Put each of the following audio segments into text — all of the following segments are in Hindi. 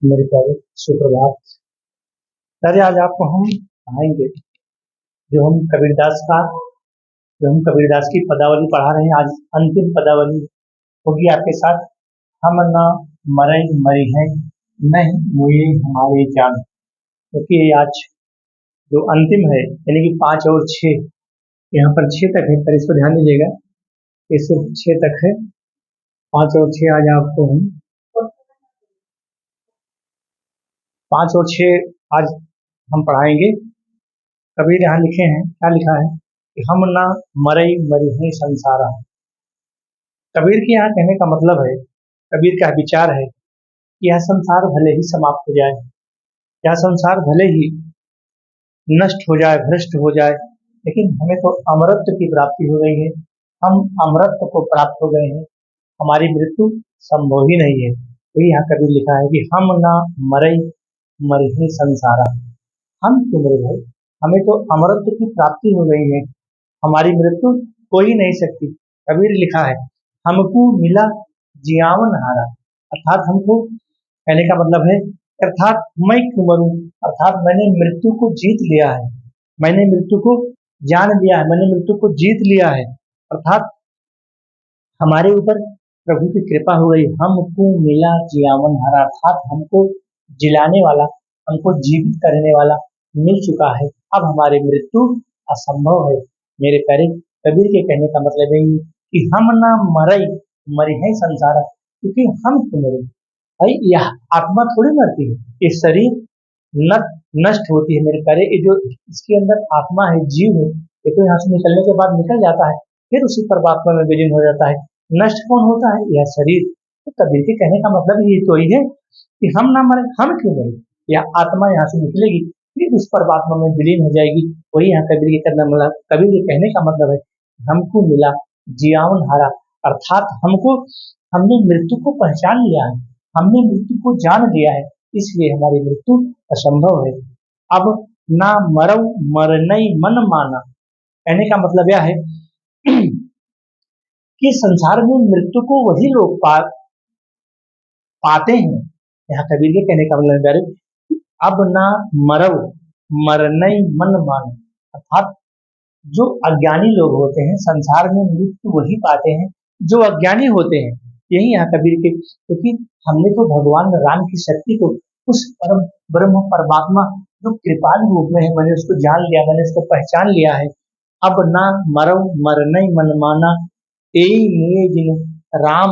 मेरे प्यारे सुप्रभात। अरे आज आपको हम पढ़ाएंगे जो हम कबीरदास की पदावली पढ़ा रहे हैं। आज अंतिम पदावली होगी आपके साथ। हम न मरई मरी हैं, नहीं मुए हमारे जान। क्योंकि ये आज जो अंतिम है यानी कि 5 और 6, यहाँ पर 6 तक है, पर इस पर ध्यान दीजिएगा। ये सिर्फ 6 तक है। 5 और 6 आज आपको हम 5 और 6 आज हम पढ़ाएंगे। कबीर यहाँ लिखे हैं, क्या लिखा है कि हम ना मरई मरी हैं संसारा। कबीर के यहाँ कहने का मतलब है, कबीर का विचार है कि यह संसार भले ही समाप्त हो जाए, यह संसार भले ही नष्ट हो जाए, भ्रष्ट हो जाए, लेकिन हमें तो अमरत्व की प्राप्ति हो गई है। हम अमरत्व को प्राप्त हो गए हैं, हमारी मृत्यु संभव ही नहीं है। तो यहाँ कबीर लिखा है कि हम ना मरई मरी हैं संसारा। हम क्यों मरे भाई, हमें तो अमरत्व की प्राप्ति हो गई है, हमारी मृत्यु हो ही नहीं सकती। कबीर लिखा है हमको मिला जियावन हारा, अर्थात हमको कहने का मतलब है, अर्थात मैं क्यों मरूं, अर्थात मैंने मृत्यु को जीत लिया है, मैंने मृत्यु को जान लिया है, मैंने मृत्यु को जीत लिया है। अर्थात हमारे ऊपर प्रभु की कृपा हो गई। हमको मिला जियावन हारा, अर्थात हमको जिलाने वाला, हमको जीवित करने वाला मिल चुका है। अब हमारी मृत्यु असंभव है। मेरे प्यारे, कबीर के कहने का मतलब है कि हम ना मरई मरी है संसारा। क्योंकि हम क्यों मरे भाई, यह आत्मा थोड़ी मरती है, ये शरीर न नष्ट होती है। मेरे प्यारे, ये जो इसके अंदर आत्मा है, जीव है, ये तो यहाँ से निकलने के बाद निकल जाता है, फिर उसी परमात्मा में विलीन हो जाता है। नष्ट कौन होता है, यह शरीर। तो कबीर के कहने का मतलब ये तो ही है कि हम ना मरे, हम क्यों मरे, यह आत्मा यहाँ से निकलेगी, फिर उस परमात्मा में विलीन हो जाएगी। वही यहाँ कबीर के करना मतलब, कबीर के कहने का मतलब है हमको मिला जियावन हारा, अर्थात हमने मृत्यु को पहचान लिया है, हमने मृत्यु को जान लिया है, इसलिए हमारी मृत्यु असंभव है। अब ना मरऊ मरनई मन माना, कहने का मतलब यह है कि संसार में मृत्यु को वही लोग पाते हैं। यहाँ कबीर के कहने का मतलब है, अब ना मरऊ मरनई मन माना, अर्थात जो अज्ञानी लोग होते हैं संसार में मृत्यु वही पाते हैं जो अज्ञानी होते हैं। यही यहाँ कबीर के, क्योंकि हमने तो भगवान राम की शक्ति को, उस परम ब्रह्म परमात्मा जो कृपाल रूप में है, मैंने उसको जान लिया, मैंने उसको पहचान लिया है। अब ना मरऊ मरनई मन माना, एई मुए जिन राम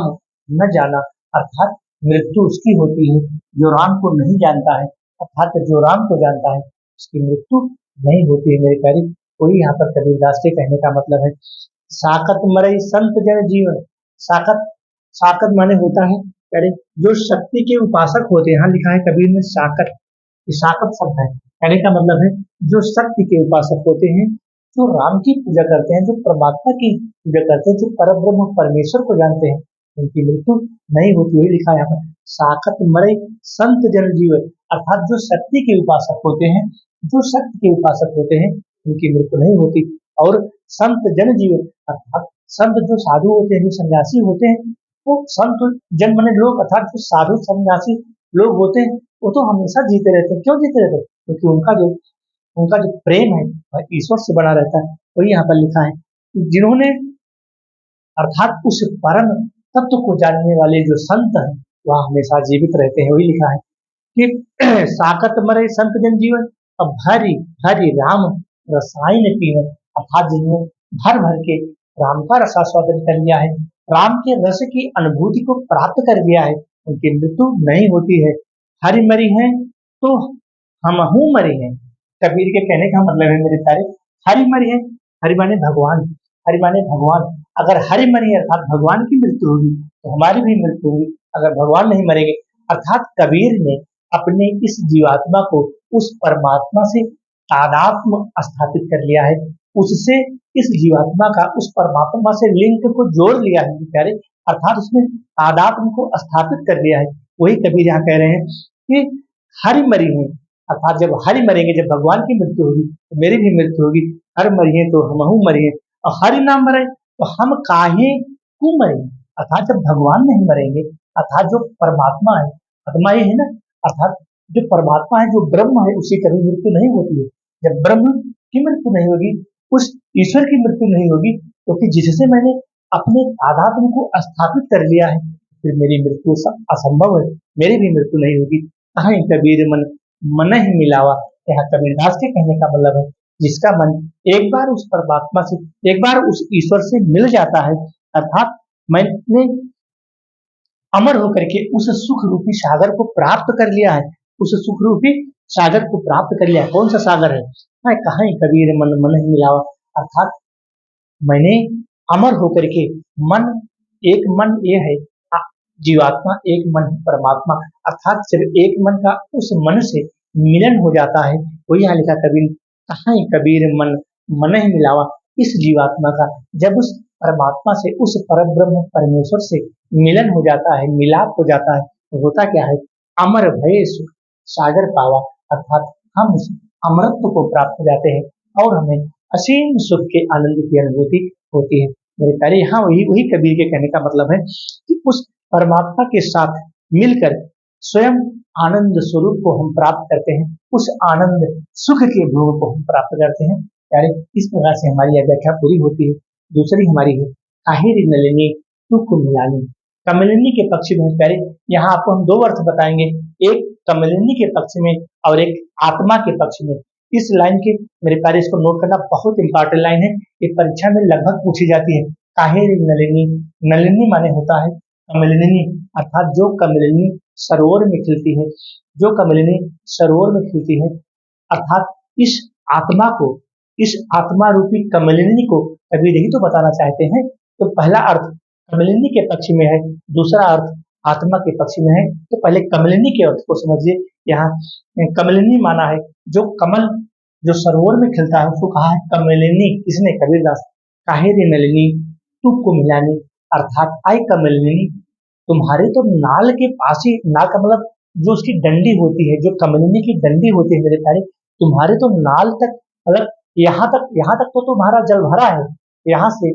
न जाना, अर्थात मृत्यु उसकी होती है जो राम को नहीं जानता है, अर्थात जो राम को जानता है उसकी मृत्यु नहीं होती है। मेरे प्यारे, वही यहाँ पर कबीरदास के कहने का मतलब है। साकत मरई संत जन जीवन, साकत, साकत माने होता है प्यारे जो शक्ति के उपासक होते हैं। यहाँ लिखा है कबीर ने साकत, ये साकत शब्द है, कहने का मतलब है जो शक्ति के उपासक होते हैं, जो राम की पूजा करते हैं, जो परमात्मा की पूजा करते हैं, जो परब्रह्म परमेश्वर को जानते हैं, उनकी मृत्यु नहीं होती। वही लिखा है यहाँ पर साकत मरई संत जन जीवन, अर्थात जो शक्ति के उपासक होते हैं, जो शक्ति के उपासक होते हैं, उनकी मृत्यु नहीं होती। और संत जन जीवन, अर्थात संत जो साधु होते हैं, जो सन्यासी होते हैं, वो संत जन मने लोग, अर्थात जो साधु सन्यासी लोग होते हैं, वो तो हमेशा जीते रहते हैं। क्यों जीते रहते हैं, क्योंकि उनका जो प्रेम है वह ईश्वर से बना रहता है। वही यहाँ पर लिखा है जिन्होंने, अर्थात उस परम तत्व को जानने वाले जो संत हैं वह हमेशा जीवित रहते हैं। वही लिखा है कि साकत मरे संत जन जीवन, अब हरि हरि राम रसायन पीवन, अर्थात जिन्होंने भर भर के राम का रसास्वादन कर लिया है, राम के रस की अनुभूति को प्राप्त कर लिया है, उनकी मृत्यु नहीं होती है। हरि मरी है तो हमहू मरे हैं। कबीर के कहने का मतलब है मेरे प्यारे, हरि मरी है, हरि माने भगवान, हरि माने भगवान। अगर हरि मरी है अर्थात भगवान की मृत्यु होगी तो हमारी भी मृत्यु होगी, अगर भगवान नहीं मरेंगे। अर्थात कबीर ने अपने इस जीवात्मा को उस परमात्मा से तादात्म्य स्थापित कर लिया है, उससे इस जीवात्मा का उस परमात्मा से लिंक को जोड़ लिया है प्यारे, अर्थात उसमें तादात्म्य को स्थापित कर लिया है। वही कबीर यहाँ कह रहे हैं कि हरि मरी है, अर्थात जब हरि मरेंगे, जब भगवान की मृत्यु होगी तो मेरी भी मृत्यु होगी। हरि मरी है तो हमहू मरी है, और हरि ना मरे तो हम काहे क्यों मरेंगे, अर्थात जब भगवान नहीं मरेंगे, अर्थात जो परमात्मा है, आत्मा ये है ना, अर्थात जो परमात्मा है, जो ब्रह्म है, उसकी कभी मृत्यु नहीं होती है। जब ब्रह्म की मृत्यु नहीं होगी, उस ईश्वर की मृत्यु नहीं होगी, क्योंकि जिससे मैंने अपने तादात्म्य को स्थापित कर लिया है, फिर मेरी मृत्यु असंभव है, मेरी भी मृत्यु नहीं होगी। कहाँ कबीर मन मन ही मिलावा, यहाँ कबीरदास के कहने का मतलब है, जिसका मन एक बार उस परमात्मा से, एक बार उस ईश्वर से मिल जाता है, अर्थात मैंने अमर होकर के उस सुख रूपी सागर को प्राप्त कर लिया है, उस सुख रूपी सागर को प्राप्त कर लिया है। कौन सा सागर है? मैं कहा कबीर मन मन ही मिलावा, अर्थात मैंने अमर होकर के मन, एक मन ये है जीवात्मा, एक मन है परमात्मा, अर्थात जब एक मन का उस मन से मिलन हो जाता है, वो यहाँ लिखा कबीर, कहा कबीर मन मन ही मिलावा, इस जीवात्मा का जब उस परमात्मा से, उस परब्रह्म परमेश्वर से मिलन हो जाता है, मिलाप हो जाता है, तो होता क्या है? अमर भय सुख सागर पावा, अर्थात हम उस अमरत्व को प्राप्त हो जाते हैं और हमें असीम सुख के आनंद की अनुभूति होती है। मेरे प्यारे, यहाँ वही वही कबीर के कहने का मतलब है कि उस परमात्मा के साथ मिलकर स्वयं आनंद स्वरूप को हम प्राप्त करते हैं, उस आनंद सुख के भोग को हम प्राप्त करते हैं। प्यारे, इस प्रकार से हमारी यह व्याख्या पूरी होती है। दूसरी हमारी है काहिर नलिनी तू कुमिलानी, कमलिनी के पक्ष में। प्यारे, यहाँ आपको हम दो अर्थ बताएंगे, एक कमलिनी के पक्ष में और एक आत्मा के पक्ष में। इस लाइन के मेरे प्यारे, इसको नोट करना बहुत इंपॉर्टेंट लाइन है, ये परीक्षा में लगभग पूछी जाती है। काहिर नलिनी, नलिनी माने होता है कमलिनी, अर्थात जो कमलिनी सरोवर में खिलती है, जो कमलिनी सरोवर में खिलती है, अर्थात इस आत्मा को, इस आत्मा रूपी कमलिनी को कबीर यही तो बताना चाहते हैं। तो पहला अर्थ कमलिनी के पक्ष में है, दूसरा अर्थ आत्मा के पक्ष में है। तो पहले कमलिनी के अर्थ को समझिए। यहाँ कमलिनी माना है जो कमल, जो सरोवर में खिलता है, उसको कहा है कमलिनी। किसने? कबीरदास। काहिर नलिनी तू कुमिलानी, अर्थात आई कमलिनी, तुम्हारे तो नाल के पास ही, नाल का मतलब जो उसकी डंडी होती है, जो कमलिनी की डंडी होती है मेरे प्यारे, तुम्हारे तो नाल तक, मतलब यहाँ तक तो तुम्हारा जल भरा है, यहाँ से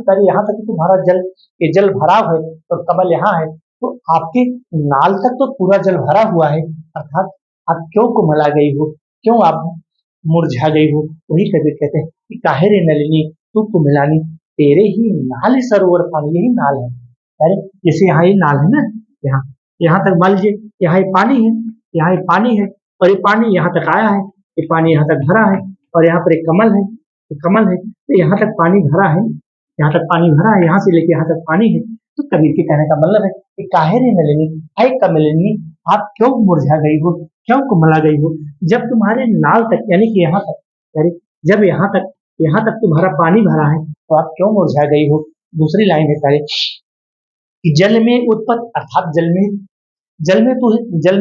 पहले यहाँ तक तुम्हारा जल, ये जल भराव है और कमल यहाँ है, तो आपके नाल तक तो पूरा जल भरा हुआ है, अर्थात आप क्यों कुमला गई हो, क्यों आप मुरझा गई हो? वही कबीर कहते हैं कि काहे रे नलिनी तू कुमिलानी, तेरे ही नाल सरोवर पानी, यही नाल है। अरे जैसे यहाँ ये नाल है ना, यहाँ यहाँ तक मान लीजिए, यहाँ ये पानी है, यहाँ ये पानी है और ये पानी यहाँ तक आया है, ये पानी यहाँ तक भरा है और यहाँ पर एक कमल है, तो कमल है, तो यहाँ तक पानी भरा है, यहाँ तक पानी भरा है, यहाँ से लेके यहाँ तक पानी है। तो कबीर के कहने का मतलब है कि काहे रे नलिनी, आई कमलिनी, आप क्यों मुरझा गई हो, क्यों कुमला गई हो, जब तुम्हारे नाल तक, यानी कि यहाँ तक, यानी जब यहाँ तक तुम्हारा पानी भरा है, तो आप क्यों मुरझा गई हो? दूसरी लाइन है प्यारे कि जल में उत्पत्ति, अर्थात जल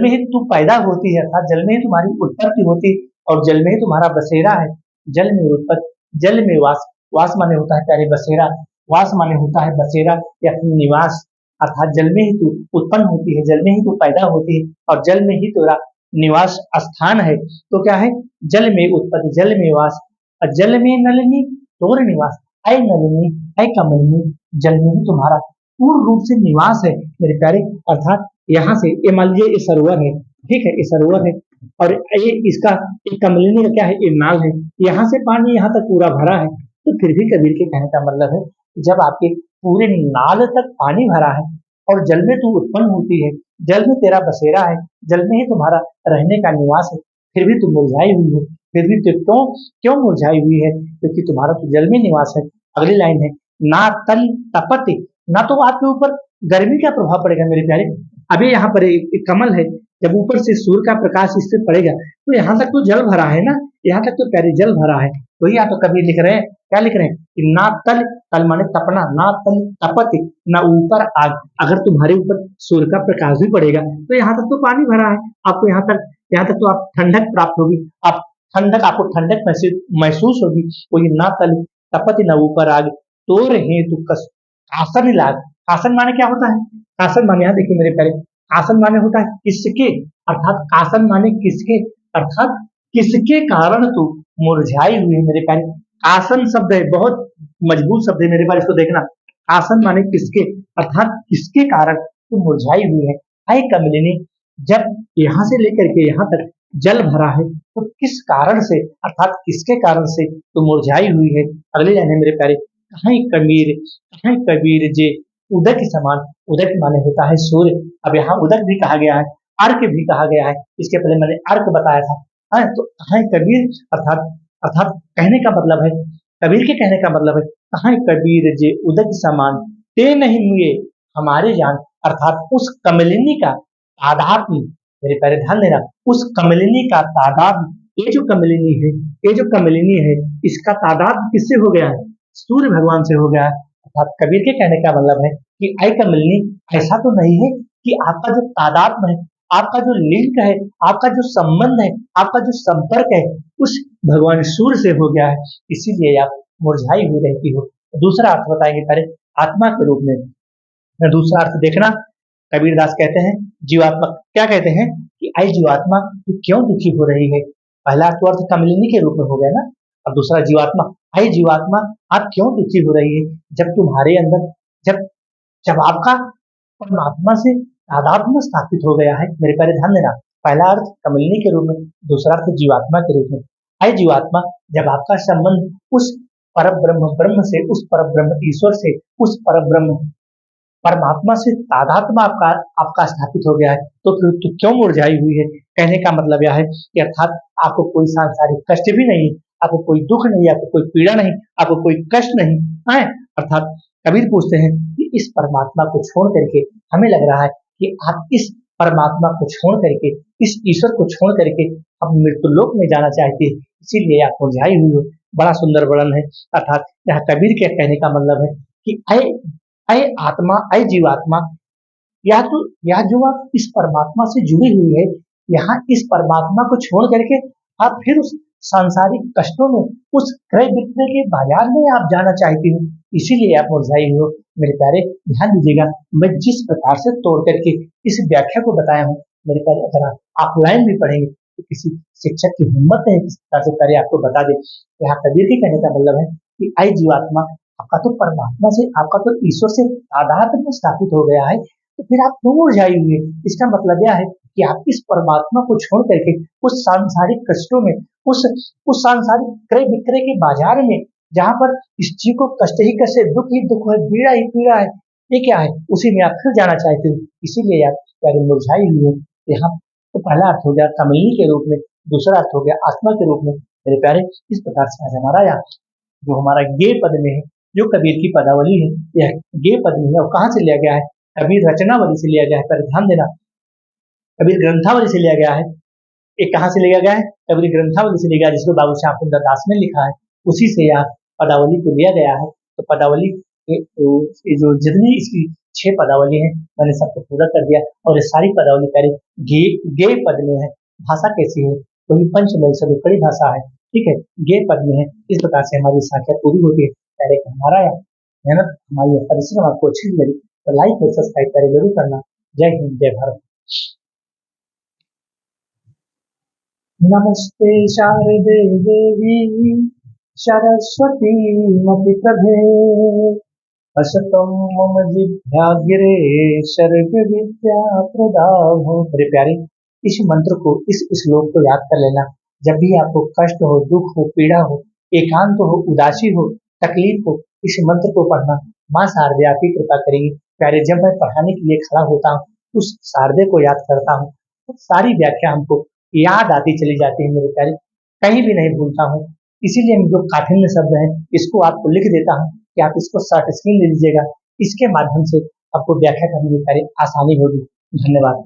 में ही तू पैदा होती है, अर्थात जल में ही तुम्हारी उत्पत्ति होती है और जल में ही तुम्हारा बसेरा है। जल में उत्पत्ति, जल में वास, वास माने होता है प्यारे बसेरा, वास माने होता है बसेरा या फिर निवास, अर्थात जल में ही तू उत्पन्न होती है, जल में ही तू पैदा होती है और जल में ही तेरा निवास स्थान है। तो क्या है? जल में उत्पत्ति, जल में वास, और जल में नलिनी तोर निवास, ऐ नलिनी ऐ कमलिनी, जल में ही तुम्हारा पूर्ण रूप से निवास है मेरे प्यारे। अर्थात यहाँ से ये मान लीजिए ये सरोवर है, ठीक है, ये सरोवर है और ये इसका एक कमलिनी का क्या है, ये नाल है, यहाँ से पानी यहाँ तक पूरा भरा है। तो फिर भी कबीर के कहने का मतलब है कि जब आपके पूरे नाल तक पानी भरा है और जल में तू उत्पन्न होती है, जल में तेरा बसेरा है, जल में ही तुम्हारा रहने का निवास है, फिर भी तुम मुरझाई हुई हो, फिर भी तू क्यों क्यों मुरझाई हुई है? क्योंकि तुम्हारा तो जल में निवास है। अगली लाइन है ना तल तपति, ना तो आपके ऊपर गर्मी का प्रभाव पड़ेगा मेरे प्यारे। अभी यहाँ पर एक कमल है, जब ऊपर से सूर्य का प्रकाश इस पे पड़ेगा तो यहाँ तक तो जल भरा है ना, यहाँ तक तो प्यारे जल भरा है। वही यहाँ तो कबीर लिख रहे हैं, क्या लिख रहे हैं कि ना तल, तल माने तपना, ना तल तपति, ना ऊपर आग, अगर तुम्हारे ऊपर सूर्य का प्रकाश भी पड़ेगा तो यहाँ तक तो पानी भरा है, आपको यहाँ तक तो आप ठंडक प्राप्त होगी, आप ठंडक, आपको ठंडक महसूस होगी। वही ना तल तपति ना ऊपर आग, तोर हेतु कासन लाग। कासन माने क्या होता है? कासन माने, यहाँ देखिए मेरे प्यारे, कासन माने होता है किसके, अर्थात कासन माने किसके, अर्थात किसके कारण तू मुरझाई हुई है मेरे प्यारे। कासन शब्द है, बहुत मजबूत शब्द है मेरे प्यारे, इसको देखना। कासन माने किसके, अर्थात किसके कारण तू मुरझाई हुई है। आई कमलिनी, जब यहाँ से लेकर के यहाँ तक जल भरा है तो किस कारण से, अर्थात किसके कारण से तो मुरझाई हुई है। अगले लाइन है मेरे प्यारे, कहाँ कबीर जे उदक समान। उदक माने होता है सूर्य, अब यहाँ उदक भी कहा गया है, अर्क भी कहा गया है, इसके पहले मैंने अर्क बताया था। हाँ, तो कहाँ कबीर अर्थात अर्थात कहने का मतलब है, कबीर के कहने का मतलब है, कहाँ कबीर जे उदक समान ते नहीं हुए हमारे जान। अर्थात उस कमलिनी का तादात्म्य, मेरे प्यारे ध्यान देना, उस कमलिनी का तादात्म्य, ये जो कमलिनी है इसका तादात्म्य किससे हो गया है, सूर्य भगवान से हो गया है। अर्थात कबीर के कहने का मतलब है कि ऐ कमलिनी, ऐसा तो नहीं है कि आपका जो तादात्म्य है, आपका जो लिंक है, आपका जो संबंध है, आपका जो संपर्क है उस भगवान सूर्य से हो गया है, इसीलिए आप मुरझाई हुई रहती हो। दूसरा अर्थ बताएंगे पहले आत्मा के रूप में। दूसरा अर्थ देखना, कबीरदास कहते हैं जीवात्मा, क्या कहते हैं कि आई जीवात्मा तू क्यों दुखी हो रही है। पहला तो अर्थ कमलिनी के रूप में हो गया ना, और दूसरा जीवात्मा, आई जीवात्मा आप क्यों दुखी हो रही है, जब तुम्हारे अंदर जब जब आपका परमात्मा से तादात्म्य स्थापित हो गया है। मेरे प्यारे ध्यान देना, पहला अर्थ कमलिनी के रूप में, दूसरा अर्थ जीवात्मा के रूप में। आई जीवात्मा, जब आपका संबंध उस पर ब्रह्म से, उस पर ब्रह्म ईश्वर से, उस पर ब्रह्म परमात्मा से तादात्म्य आपका आपका स्थापित हो गया है, तो फिर तो क्यों मुरझाई हुई है। कहने का मतलब यह है कि अर्थात आपको कोई सांसारिक कष्ट भी नहीं, आपको कोई दुख नहीं, आपको कोई पीड़ा नहीं, आपको कोई कष्ट नहीं है। अर्थात कबीर पूछते हैं कि इस परमात्मा को छोड़ करके हमें लग रहा है कि आप इस परमात्मा को छोड़ करके, इस ईश्वर को छोड़ करके आप मृत्युलोक में जाना चाहते हैं, इसीलिए आप मुरझाई हुई हो। बड़ा सुंदर वर्णन है। अर्थात यह कबीर के कहने का मतलब है कि ऐ आत्मा, ऐ जीवात्मा, या जो आप इस परमात्मा से जुड़ी हुई है, यहाँ इस परमात्मा को छोड़ करके आप फिर उस सांसारिक कष्टों में, उस क्रय विक्रय के बाजार में आप जाना चाहती हो, इसीलिए आप मुरझाई हो। मेरे प्यारे ध्यान दीजिएगा, मैं जिस प्रकार से तोड़ करके इस व्याख्या को बताया हूँ, मेरे प्यारे अगर आप लाइन भी पढ़ेंगे तो किसी शिक्षक की हिम्मत नहीं किस प्रकार से प्यारे आपको बता दे। यहाँ कबीर के कहने का मतलब है कि आई जीवात्मा, आपका तो परमात्मा से, आपका तो ईश्वर से तादात्म्य में स्थापित हो गया है, तो फिर आप क्यों मुरझाई हुई है। इसका मतलब यह है कि आप इस परमात्मा को छोड़ करके उस सांसारिक कष्टों में, उस सांसारिक क्रय विक्रय के बाजार में, जहाँ पर इस चीज को कष्ट ही कष्ट है, दुख ही दुख है, पीड़ा ही पीड़ा है, ये क्या है, उसी में आप फिर जाना चाहते हो, इसीलिए आप प्यारे मुरझाई हुई हो। यहाँ तो पहला अर्थ हो गया कमलिनी के रूप में, दूसरा अर्थ हो गया आत्मा के रूप में। मेरे प्यारे, इस प्रकार से आज हमारा यहाँ जो हमारा गे पद में है, जो कबीर की पदावली है, यह गे पद में है और कहाँ से लिया गया है, कबीर रचनावली से लिया गया है। पर ध्यान देना, कबीर ग्रंथावली से लिया गया है। एक कहाँ से लिया गया है, कबीर ग्रंथावली से लिया गया, जिसको बाबू श्याम सुंदर दास ने लिखा है, उसी से यह पदावली को लिया गया है। तो पदावली ये जो जितनी इसकी 6 पदावली है, मैंने सबको पूरा कर दिया, और ये सारी पदावली पहले गे गे पद में है। भाषा कैसी है, कोई पंचमेल से बड़ी भाषा है, ठीक है, गे पद में है। इस प्रकार से हमारी संख्या पूरी होती है। पहले हमारा यहाँ मेहनत, हमारी परिश्रम आपको अच्छी लगी तो लाइक और सब्सक्राइब करें जरूर करना। जय हिंद, जय भारत। नमस्ते शारदे देवी सरस्वती मति प्रभे असतम मम जिभ्याग्रे सर्व विद्या प्रदाहो। मेरे प्यारे, इस मंत्र को, इस श्लोक को याद कर लेना। जब भी आपको कष्ट हो, दुख हो, पीड़ा हो, एकांत हो, उदासी हो, तकलीफ हो, इस मंत्र को पढ़ना। माँ शारदे आपकी कृपा करेगी। प्यारे, जब मैं पढ़ाने के लिए खड़ा होता हूँ, उस शारदे को याद करता हूँ, तो सारी व्याख्या हमको याद आती चली जाती है। मेरे प्यारे, कहीं भी नहीं भूलता हूँ, इसीलिए जो काठिन्य शब्द है इसको आपको लिख देता हूँ कि आप इसको शॉर्ट स्क्रीन ले लीजिएगा। इसके माध्यम से आपको व्याख्या करने में प्यारे आसानी होगी। धन्यवाद।